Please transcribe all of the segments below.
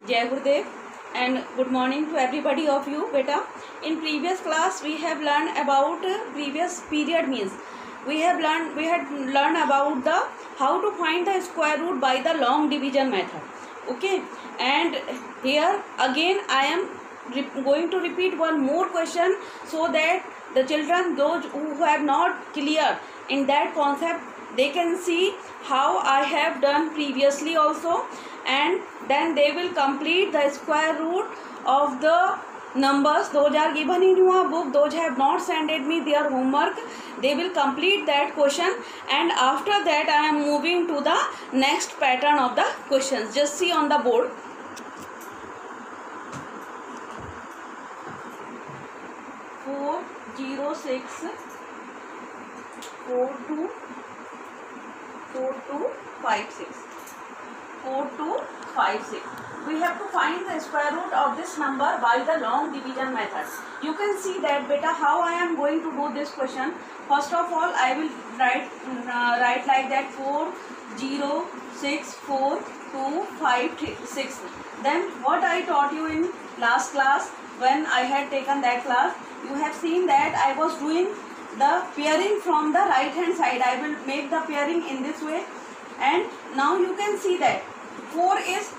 Jai Gurudev and good morning to everybody of you beta. In previous class we have learned about previous period means. We had learned about the how to find the square root by the long division method. Okay, and here again I am going to repeat one more question so that the children, those who have not clear in that concept, they can see how I have done previously also, and then they will complete the square root of the numbers. Those are given in your book. Those have not sent me their homework, they will complete that question, and after that I am moving to the next pattern of the questions. Just see on the board. Four, 0, 6, 4, 2, 4, 2, 5, 6. 4, 2, 5, 6. We have to find the square root of this number by the long division method. You can see that beta how I am going to do this question. First of all, I will write like that 4, 0, 6, 4, 2, 5, 6. Then what I taught you in last class when I had taken that class, you have seen that I was doing the pairing from the right hand side. I will make the pairing in this way, and now you can see that 4 is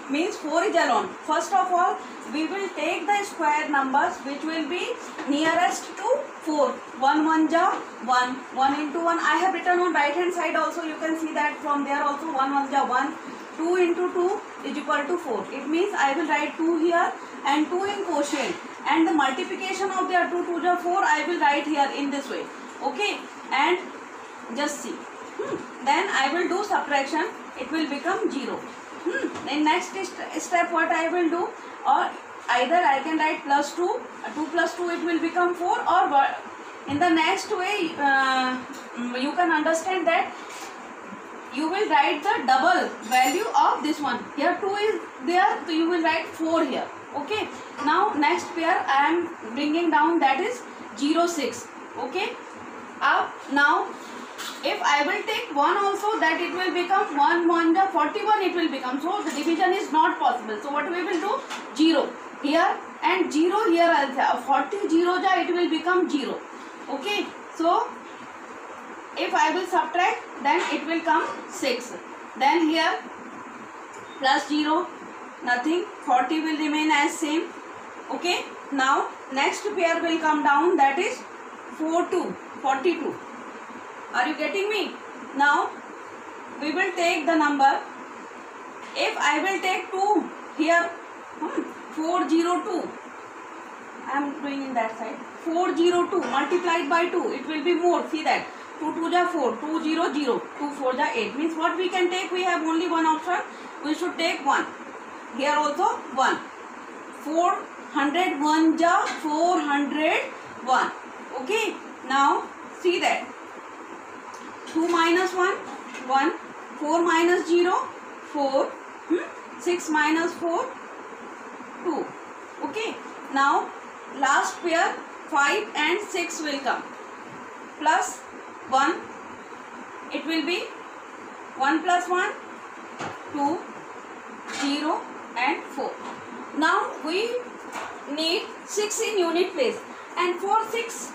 means 4 is alone. First of all, we will take the square numbers which will be nearest to 4. 1 1 ja 1, 1 into 1 I have written on right hand side also. You can see that from there also 1 1 ja 1. 2 into 2 is equal to 4. It means I will write 2 here and 2 in quotient, and the multiplication of their 2 2 ja 4 I will write here in this way. Okay, and just see. Then I will do subtraction. It will become 0. In next step what I will do, or either I can write plus 2, 2 plus 2 it will become 4, or in the next way you can understand that you will write the double value of this one. Here 2 is there, so you will write 4 here. Okay, now next pair I am bringing down, that is 0 6. Okay, now if I will take 1 also, that it will become 1 1 ja 41 it will become. So the division is not possible. So what we will do, 0 here and 0 here also. 40 0 ja it will become 0. Okay, so if I will subtract, then it will come 6. Then here plus 0, nothing, 40 will remain as same. Okay, now next pair will come down, that is 4 2, 42. Are you getting me? Now we will take the number. If I will take 2 here, 402, I am doing in that side, 402 multiplied by 2, it will be more. See that 2 2 ja 4, 2 0 0, 2 4 ja 8. Means what we can take, we have only one option, we should take 1. Here also 1. 401 ja 401. Okay, now see that 2 minus 1, 1, 4 minus 0, 4, 6 minus 4, 2. Okay, now last pair 5 and 6 will come, plus 1, it will be 1 plus 1, 2, 0 and 4. Now we need 6 in unit place, and for 6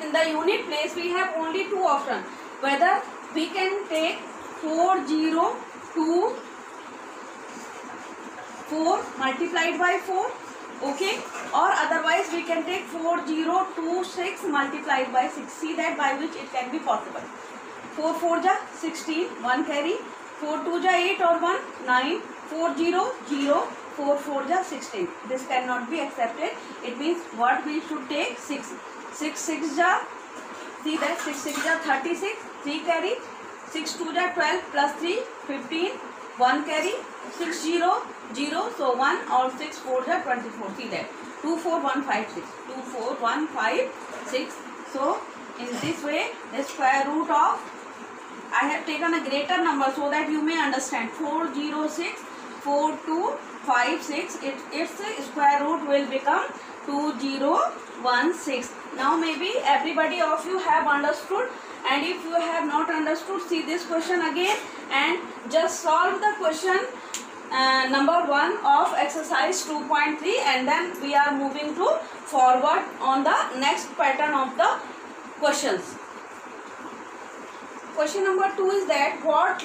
in the unit place we have only 2 options. Whether we can take 402 4 multiplied by 4, okay, or otherwise we can take 4026 multiplied by 6. See that by which it can be possible. 4 4 ja 16, 1 carry, 4 2 ja 8 or 1, 9, 4 0 0, 4 4 ja 16. This cannot be accepted. It means what we should take, 6. 6 6 ja, see that 6 6 ja 36, 3 carry, 6 2 ja 12 plus 3 15, 1 carry, 6 0 0, so 1 or 6 4 ja 24. See that 2 4 1 5 6, 2 4 1 5 6. So in this way the square root of, I have taken a greater number so that you may understand, 406 4256, its square root will become 2016. Now maybe everybody of you have understood, and if you have not understood, see this question again and just solve the question number 1 of exercise 2.3, and then we are moving to forward on the next pattern of the questions. Question number 2 is that what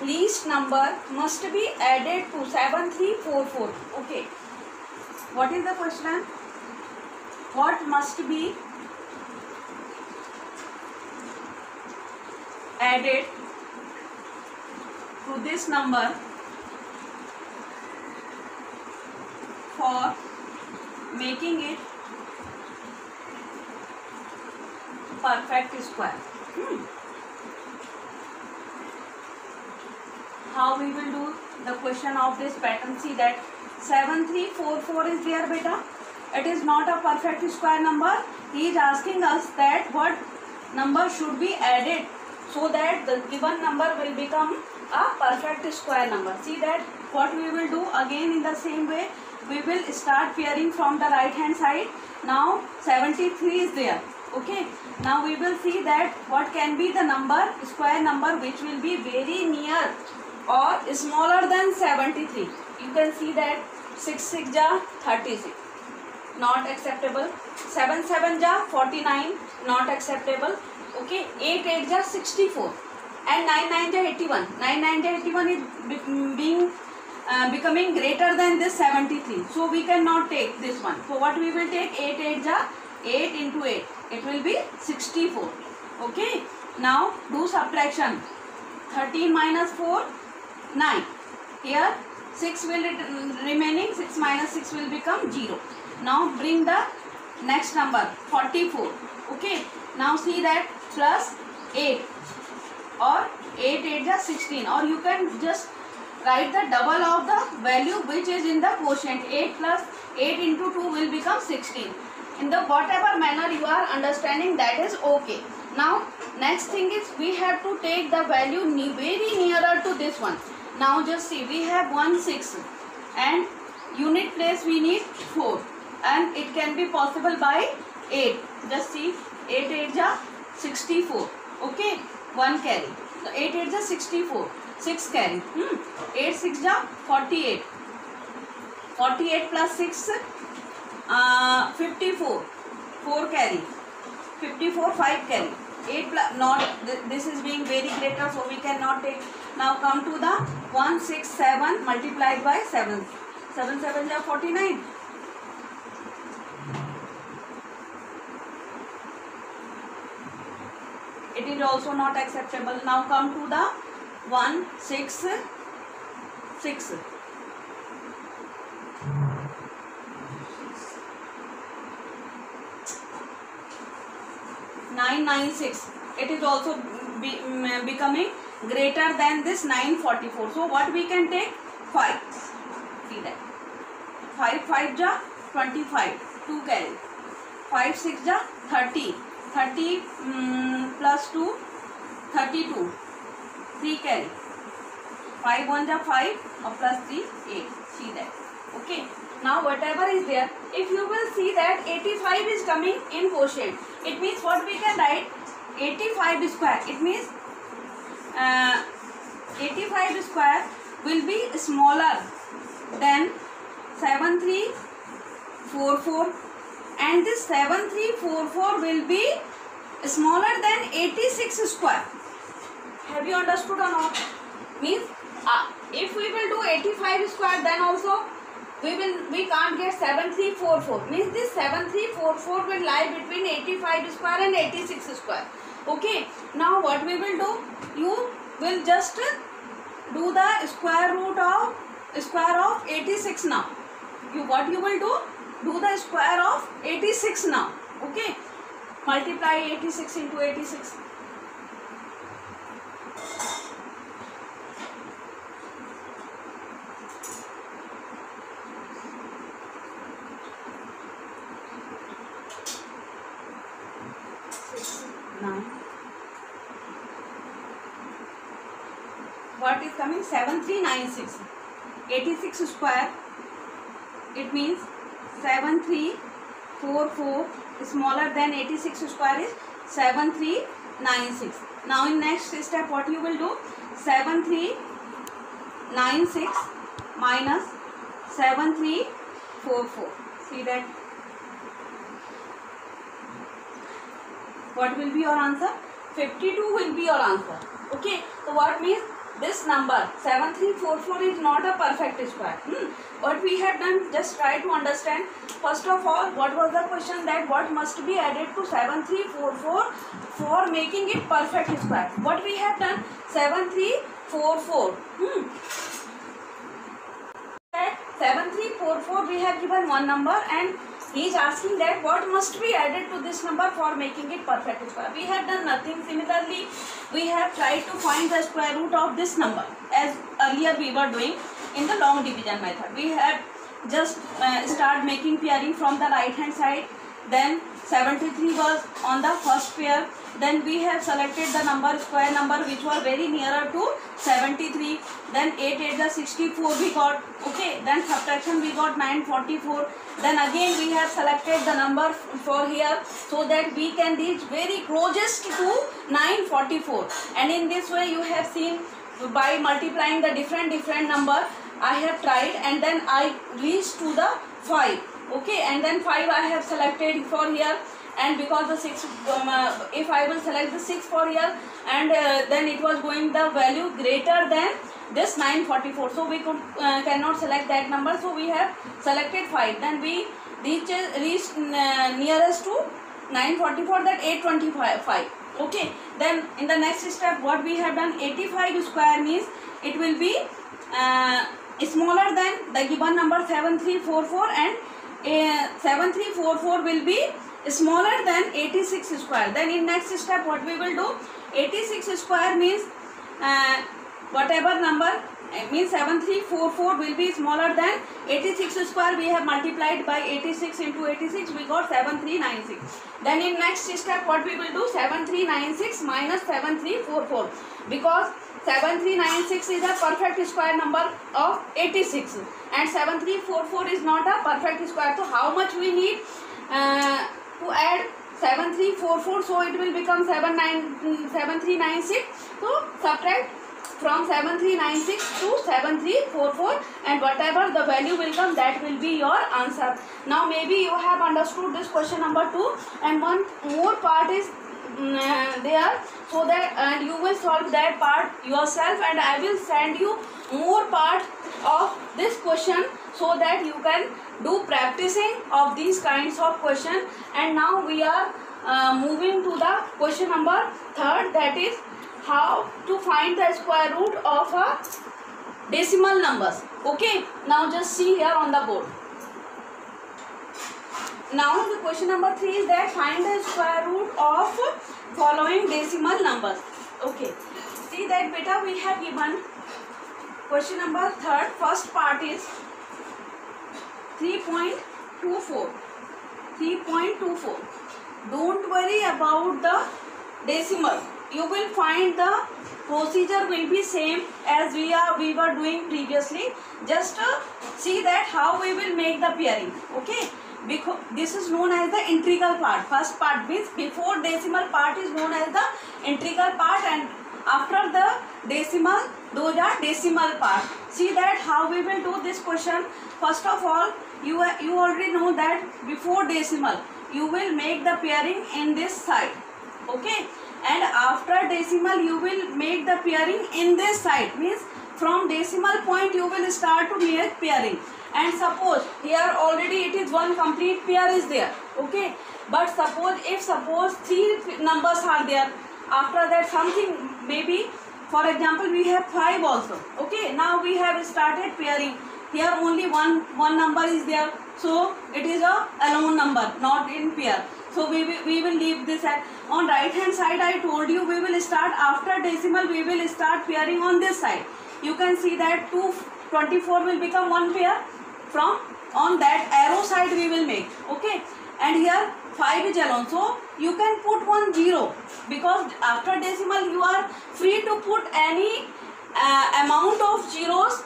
least number must be added to 7344. Okay, what is the question? What must be added to this number for making it perfect square? How we will do the question of this pattern? See that 7344 is there, beta. It is not a perfect square number. He is asking us that what number should be added so that the given number will become a perfect square number. See that what we will do again in the same way. We will start pairing from the right hand side. Now 73 is there. Okay. Now we will see that what can be the number, square number, which will be very near or smaller than 73. You can see that 6 6 ja 36, not acceptable. 7 7 ja 49, not acceptable. Okay, 8 8 ja 64, and 9 9 ja 81. 9 9 ja 81 is becoming greater than this 73. So we cannot take this one. So what we will take? 8 8 ja 8 into 8. It will be 64. Okay. Now do subtraction. 13 minus 4, 9. Here 6 will remaining. 6 minus 6 will become 0. Now bring the next number 44. Okay. Now see that plus 8 or 8 8 is 16, or you can just write the double of the value which is in the quotient. 8 plus 8 into 2 will become 16. In the whatever manner you are understanding, that is okay. Now next thing is we have to take the value very nearer to this one. Now just see, we have 1 6 and unit place we need 4, and it can be possible by 8. Just see, 8 8 ja 64. Okay, 1 carry. So 8 8 ja 64, 6 carry. 8 6 ja 48. 48 plus 6, 54. 4 carry. 54, 5 carry. 8 plus, not, this is being very greater, so we cannot take. Now come to the 167 multiplied by 7. 7 7 ja 49. It is also not acceptable. Now come to the 1 6 6. 9 9 6. It is also becoming greater than this 944. So what we can take? 5. See that. 5 5 ja 25. 2 carry. 5 6 ja 30. 30 plus 2, 32. 3 carry. 5 1 ja 5 or plus 3, 8. See that. Okay. Now whatever is there, if you will see that 85 is coming in quotient, it means what we can write? 85 square. It means 85 square will be smaller than 7344, and this 7344 will be smaller than 86 square. Have you understood or not? Means if we will do 85 square, then also we can't get 7344. Means this 7344 will lie between 85 square and 86 square. Okay. Now what we will do? You will just do the square root of 86 now. What you will do? Do the square of 86 now. Okay. Multiply 86 into 86. What is coming? 7396. 86 square. It means 7344 smaller than 86 square is 7396. Now in next step what you will do? 7396 minus 7344. See that? What will be your answer? 52 will be your answer. Okay. So what means this number 7344 is not a perfect square. What we have done, just try to understand. First of all, what was the question, that what must be added to 7344 for making it perfect square? What we have done, 7344. 7344 we have given one number, and he is asking that what must be added to this number for making it perfect square. We have done nothing. Similarly, we have tried to find the square root of this number as earlier we were doing in the long division method. We have just start making pairing from the right hand side. Then 73 was on the first pair. Then we have selected the number, square number, which was very nearer to 73. Then 8 8 the 64 we got. Okay. Then subtraction we got 944. Then again we have selected the number for here, so that we can reach very closest to 944. And in this way you have seen, by multiplying the different number I have tried, and then I reached to the 5. Okay. And then 5 I have selected for here. And because the 6, if I will select the 6 for here, and then it was going the value greater than this 944, so we could cannot select that number, so we have selected 5. Then we reached nearest to 944, that 825. Okay. Then in the next step, what we have done, 85 square means it will be smaller than the given number 7344, and 7344 will be smaller than 86 square. Then in next step, what we will do, 86 square means whatever number, means 7344 will be smaller than 86 square. We have multiplied by 86 into 86, we got 7396. Then in next step, what we will do, 7396 minus 7344, because 7396 is a perfect square number of 86 and 7344 is not a perfect square. So how much we need to add 7344, so it will become 7396. So subtract from 7396 to 7344, and whatever the value will come, that will be your answer. Now maybe you have understood this question number 2, and one more part is there, so that and you will solve that part yourself, and I will send you more part of this question, so that you can do practicing of these kinds of question. And now we are moving to the question number 3, that is how to find the square root of a decimal numbers. Okay, now just see here on the board. Now the question number 3 is that find the square root of following decimal numbers. Okay, see that beta, we have given question number 3, first part is 3.24. 3.24. Don't worry about the decimal. You will find the procedure will be same as we were doing previously. Just see that how we will make the pairing. Okay, because this is known as the integral part. First part means before decimal part is known as the integral part, and after the decimal, those are decimal part. See that how we will do this question. First of all, you already know that before decimal you will make the pairing in this side. Okay, and after decimal you will make the pairing in this side, means from decimal point you will start to make pairing. And suppose here already it is one complete pair is there. Okay, but suppose 3 numbers are there, after that something, maybe for example we have 5 also. Okay, now we have started pairing. Here only one number is there, so it is a alone number, not in pair. So we will leave this at on right hand side. I told you we will start after decimal, we will start pairing on this side. You can see that 224 will become one pair. From on that arrow side we will make. Okay, and here 5 is alone, so you can put 1 0, because after decimal you are free to put any amount of zeros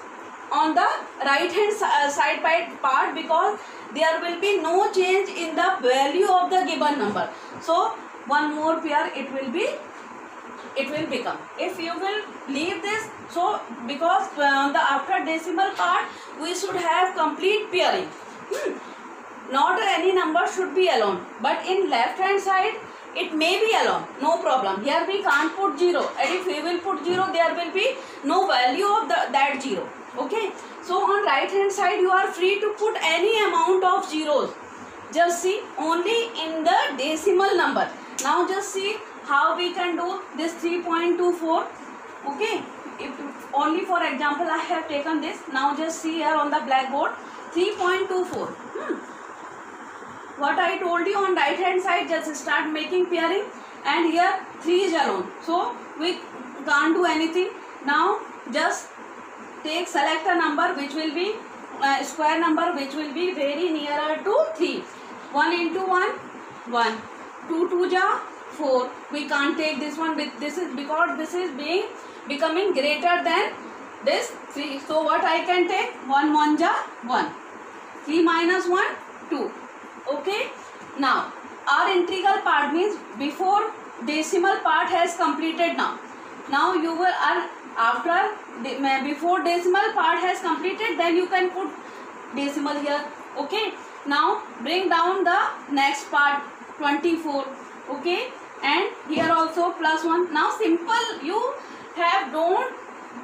on the right hand side part, because there will be no change in the value of the given number. So one more pair it will be it will become. If you will leave this, so because the after decimal part we should have complete pairing. Not any number should be alone, but in left hand side it may be alone, no problem. Here we can't put 0, and if we will put 0, there will be no value of that 0. Okay, so on right hand side you are free to put any amount of zeros. Just see only in the decimal number. Now just see how we can do this 3.24. Okay, if only for example I have taken this. Now just see here on the blackboard 3.24. What I told you on right hand side, just start making pairing, and here 3 is alone, so we can't do anything. Now just select a number which will be square number which will be very nearer to 3. 1 into 1, 1. 2 2 ja 4. We can't take this one with this is because this is becoming greater than this 3. So what I can take? 1 1 ja 1. 3 minus 1 2. Okay, now our integral part means before decimal part has completed. Now you will after before decimal part has completed, then you can put decimal here. Okay, now bring down the next part 24. Okay, and here also plus 1. Now simple, you have don't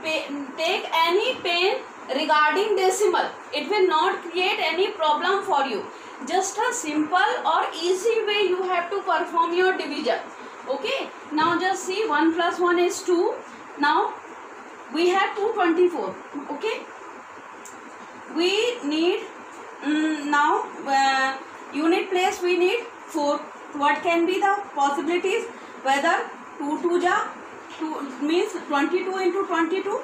take any pain regarding decimal. It will not create any problem for you. Just a simple or easy way you have to perform your division. Okay, now just see 1 plus 1 is 2. Now we have 224. Okay, we need now unit place we need 4. What can be the possibilities? Whether 2 2 ja 2 means 22 into 22,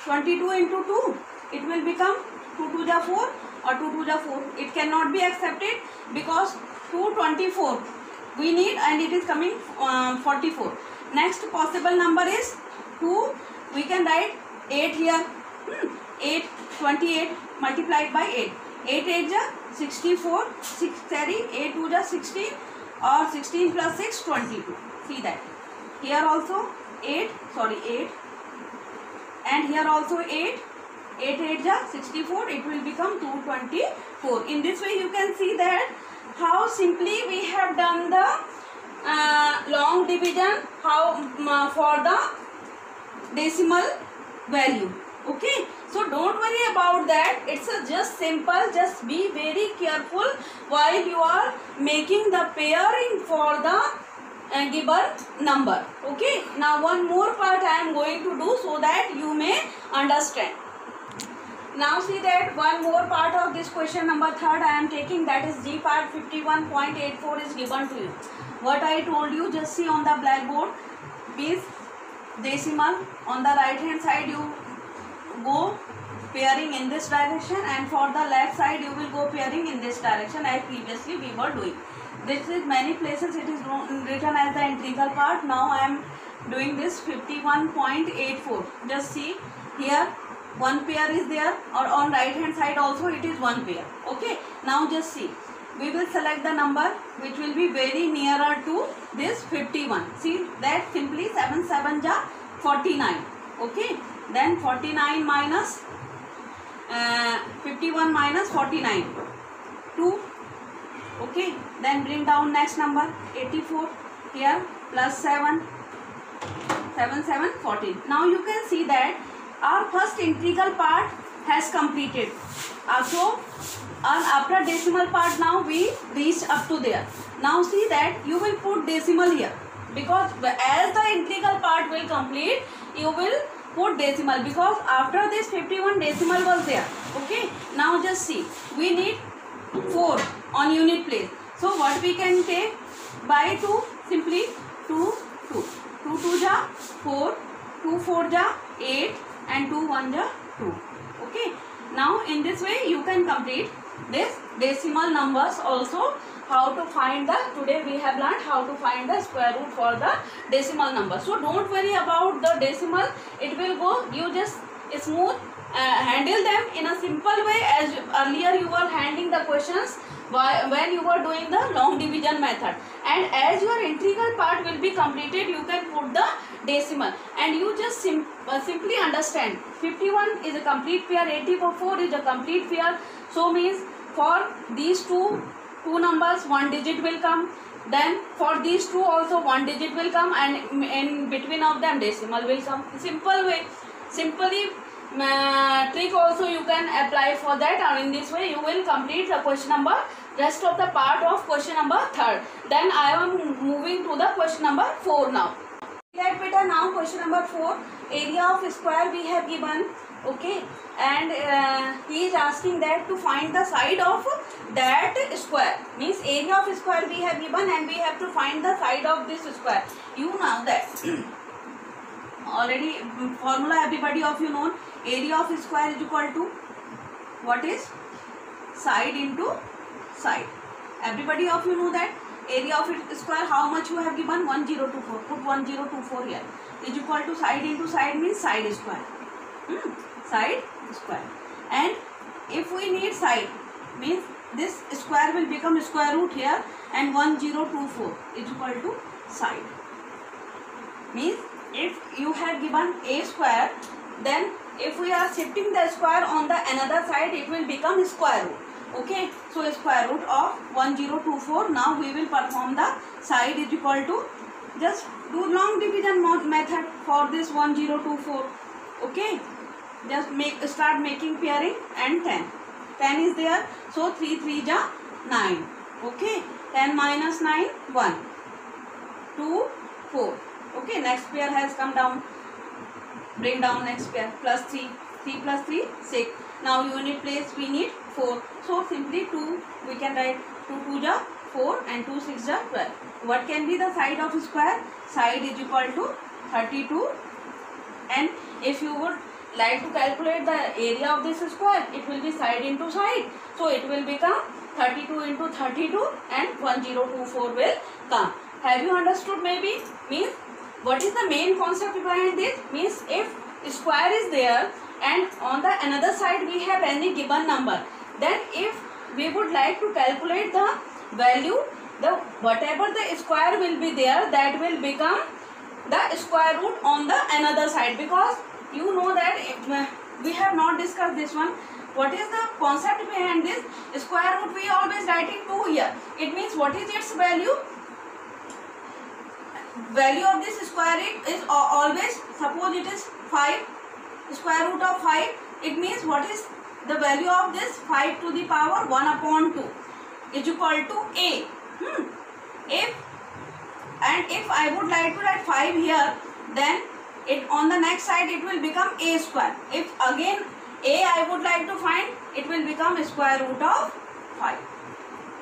22 into 2, it will become 2 2 ja 4 or 2 2 ja 4. It cannot be accepted because 224 we need, and it is coming 44. Next possible number is 2. We can write 8 here. 8 28 multiplied by 8. 8 8 ja 64. 6 carry 8 2 ja 16, or 16 plus 6 22. See that. Here also 8, sorry 8, and here also 8. 8 8 ja 64, it will become 224. In this way you can see that how simply we have done the long division for the decimal value. Okay, so don't worry about that. It's just simple. Just be very careful while you are making the pairing for the given number. Okay, now one more part I am going to do so that you may understand. Now see that one more part of this question number 3rd I am taking, that is G part 51.84 is given to you. What I told you, just see on the blackboard, is decimal. On the right hand side you go pairing in this direction, and for the left side you will go pairing in this direction as previously we were doing. This is many places it is written as the integral part. Now I am doing this 51.84. Just see here one pair is there, or on right hand side also it is one pair. Okay, now just see, we will select the number which will be very nearer to this 51. See that simply 7 7 ja 49. Okay, then 49 minus 51 minus 49 2. Okay, then bring down next number 84. Here plus 7 7 7 14. Now you can see that our first integral part has completed. So after decimal part now we reached up to there. Now see that you will put decimal here, because as the integral part will complete you will put decimal, because after this 51 decimal was there. Okay, now just see, we need 4 on unit place. So what we can take? By 2, simply 2 2. 2 2 ja 4, 2 4 ja 8, and 2 1 ja 2. Okay, now in this way you can complete this decimal numbers also. How to find the, today we have learned how to find the square root for the decimal number. So don't worry about the decimal, it will go, you just smooth handle them in a simple way as earlier you were handling the questions when you were doing the long division method, and as your integral part will be completed, you can put the decimal, and you just simply understand 51 is a complete pair, 84 is a complete pair. So means for these two numbers one digit will come, then for these two also one digit will come, and in between of them decimal will come. Simple way, simply trick also you can apply for that, and in this way you will complete the question number, rest of the part of question number 3rd. Then I am moving to the question number 4 now. That beta, now question number 4, area of square we have given, okay, and he is asking that to find the side of that square, means area of square we have given and we have to find the side of this square. You know that already formula everybody of you know, area of square is equal to what is side into side. Everybody of you know that area of square, how much you have given, 1024, put 1024 here, is equal to side into side means side square, side square. And if we need side means this square will become square root here, and 1024 is equal to side. Means if you have given a square, then if we are shifting the square on the another side, it will become square root. Okay, so square root of 1024. Now we will perform the side is equal to, just do long division method for this 1024. Okay, just start making pairing, and 10 is there, so 3 3 ja 9. Okay, 10 minus 9 1 2 4. Okay, next pair has come down, bring down next pair, plus 3 plus 3 6. Now unit place we need 4, so simply 2 we can write, 2 2 ja 4 and 2 6 ja 12. What can be the side of square? Side is equal to 32, and if you would like to calculate the area of this square, it will be side into side, so it will become 32 into 32 and 1024 will come. Have you understood? Maybe means what is the main concept behind this? Means if square is there and on the another side we have any given number, then if we would like to calculate the value, the whatever the square will be there, that will become the square root on the another side, because you know that we have not discussed this one. What is the concept behind this? Square root we always writing 2 here. It means what is its value? Value of this square root is always, suppose it is 5, square root of 5, it means what is the value of this? 5 to the power 1 upon 2 is equal to a. If I would like to write 5 here, then it on the next side it will become a square. If again a I would like to find, it will become square root of 5.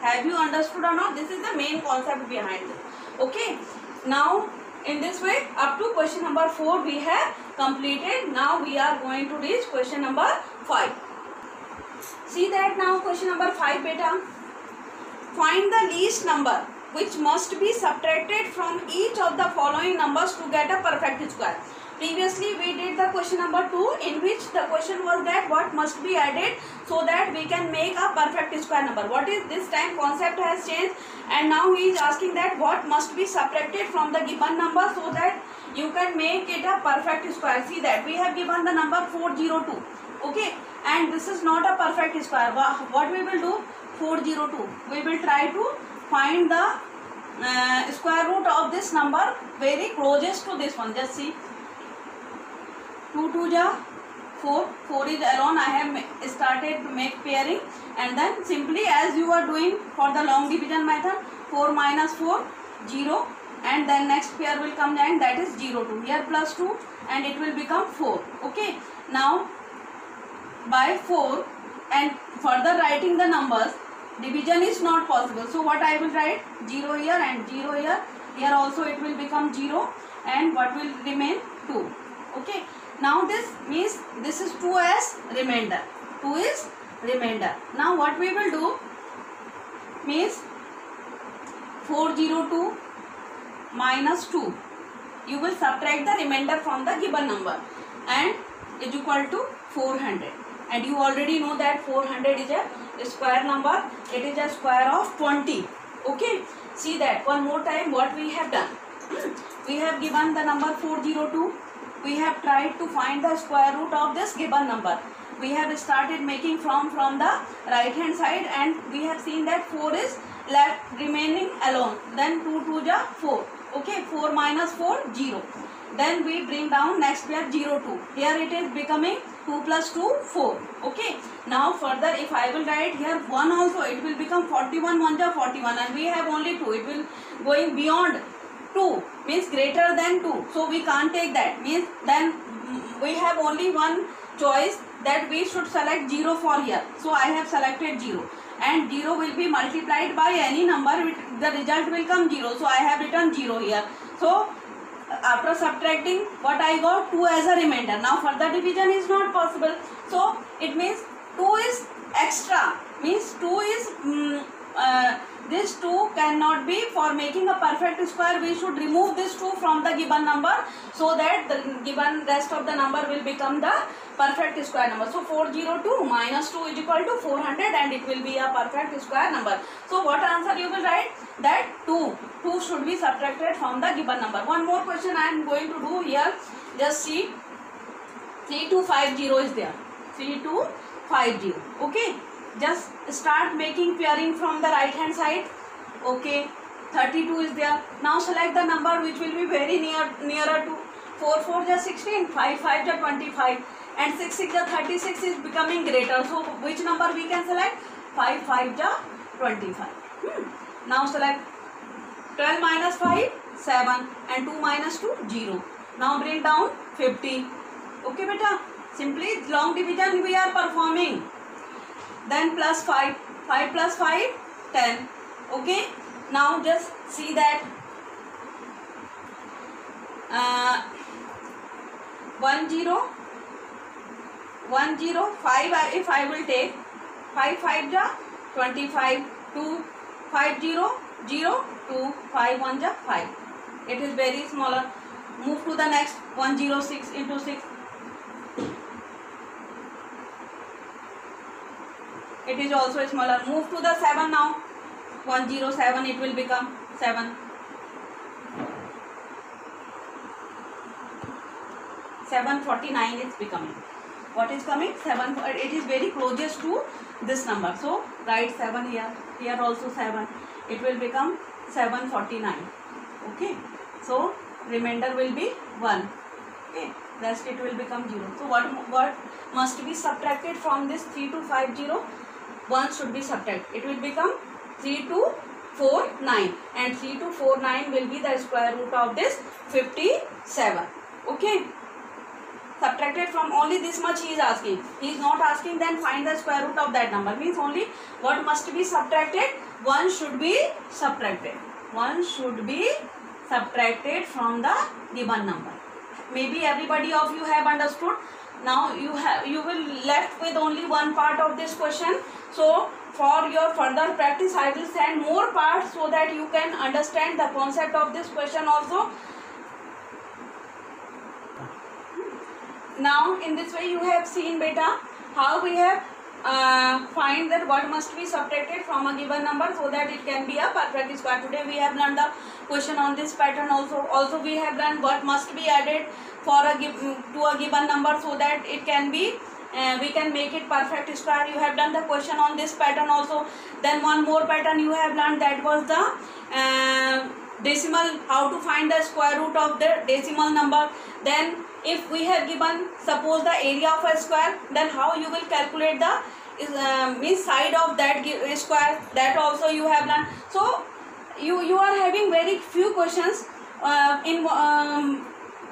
Have you understood or not? This is the main concept behind it. Okay, now in this way up to question number 4 we have completed. Now we are going to reach question number 5. See that now question number 5 beta. Find the least number which must be subtracted from each of the following numbers to get a perfect square. Previously we did the question number 2, in which the question was that what must be added so that we can make a perfect square number. What is this time? Concept has changed, and now he is asking that what must be subtracted from the given number so that you can make it a perfect square. See that we have given the number 402. Okay, and this is not a perfect square. What we will do? 402. We will try to find the square root of this number very closest to this one. Just see, 2 2 ja 4, 4 is alone. I have started to make pairing, and then simply as you are doing for the long division method, 4 minus 4 0, and then next pair will come and that is 0 2. Here plus 2 and it will become 4. Okay, now by 4 and further writing the numbers, division is not possible. So what I will write? 0 here and 0 here. Here also it will become 0, and what will remain? 2. Okay. Now this means this is 2 as remainder. 2 is remainder. Now what we will do means 402 minus 2. You will subtract the remainder from the given number and is equal to 400. and you already know that 400 is a square number. It is a square of 20. Okay, see that one more time what we have done. We have given the number 402. We have tried to find the square root of this given number. We have started making from the right hand side, and we have seen that 4 is left remaining alone. Then 2 2 ja 4. Okay, 4 minus 4 0. Then we bring down next pair 0 2. Here it is becoming 2 plus 2 4. Okay, now further if I will write here 1 also, it will become 41 1 ja 41, and we have only 2. It will going beyond 2, means greater than 2, so we can't take that. Means then we have only one choice, that we should select 0 for here. So I have selected 0, and 0 will be multiplied by any number, the result will come 0. So I have written 0 here. So after subtracting, what I got? 2 as a remainder. Now further division is not possible, so it means 2 is extra, means 2 is this 2 cannot be. For making a perfect square, we should remove this 2 from the given number, so that the given rest of the number will become the perfect square number. So 402 minus 2 is equal to 400, and it will be a perfect square number. So what answer you will write? That 2 should be subtracted from the given number. One more question I am going to do here. Just see, 3250 is there. 3250. Okay. Just start making pairing from the right hand side. Okay, 32 is there. Now select the number which will be very nearer to 4 4 ja 16, 5 5 ja 25, and 6 6 ja 36 is becoming greater. So which number we can select? 5 5 ja 25. Now select 12 minus 5 7, and 2 minus 2 0. Now bring down 50. Okay beta, simply long division we are performing. Then plus 5, 5 plus 5, 10. Okay, now just see that 1 0 1 0 5. If I will take 5 5 ja 25, 2 5 0 0 2 5 1 ja 5. It is very smaller. Move to the next. 106 into 6. It is also smaller. Move to the 7 now. 107, it will become 7. 749 is becoming. What is coming? 7. It is very closest to this number. So write 7 here. Here also 7. It will become 749. Okay. So remainder will be 1. Okay. Rest it will become 0. So what must be subtracted from this 3250? 1 should be subtracted. It will become 3249, and 3249 will be the square root of this 57. Okay. Subtracted from only this much he is asking. He is not asking then find the square root of that number. Means only what must be subtracted? 1 should be subtracted. 1 should be subtracted from the given number. Maybe everybody of you have understood. Now you will left with only one part of this question. So for your further practice, I will send more parts so that you can understand the concept of this question also. Now in this way you have seen beta how we have find that what must be subtracted from a given number so that it can be a perfect square. Today we have learned the question on this pattern also. Also we have learned what must be added for to a given number so that it can be we can make it perfect square. You have done the question on this pattern also. Then one more pattern you have learned, that was the decimal, how to find the square root of the decimal number. Then if we have given suppose the area of a square, then how you will calculate the means side of that square, that also you have learned. So you are having very few questions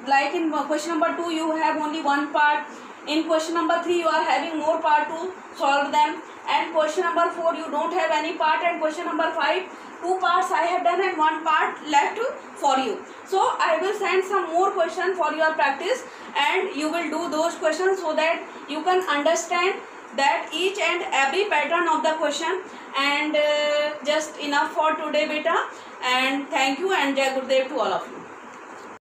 like in question number 2 you have only one part. In question number 3 you are having more part to solve them, and question number 4 you don't have any part, and question number 5 2 parts I have done and 1 part left for you. So I will send some more questions for your practice, and you will do those questions so that you can understand that each and every pattern of the question. And just enough for today beta, and thank you, and Jai Gurudev to all of you.